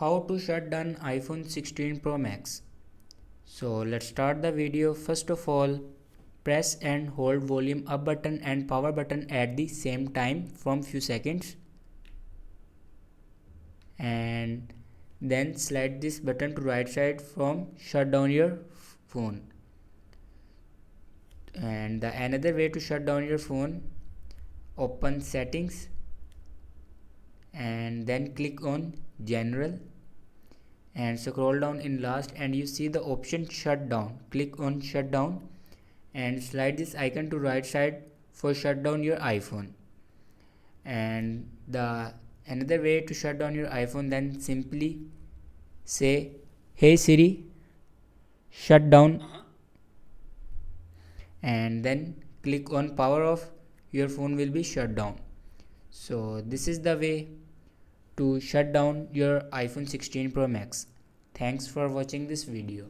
How to shut down iPhone 16 Pro Max. So let's start the video. First of all, press and hold volume up button and power button at the same time from few seconds, and then slide this button to right side from shut down your phone. And the another way to shut down your phone, open settings and then click on general and scroll down in last, and you see the option shut down. Click on shut down and slide this icon to right side for shut down your iPhone. And the another way to shut down your iPhone, then simply say, hey Siri, shut down, and then click on power off. Your phone will be shut down. So this is the way to shut down your iPhone 16 Pro Max. Thanks for watching this video.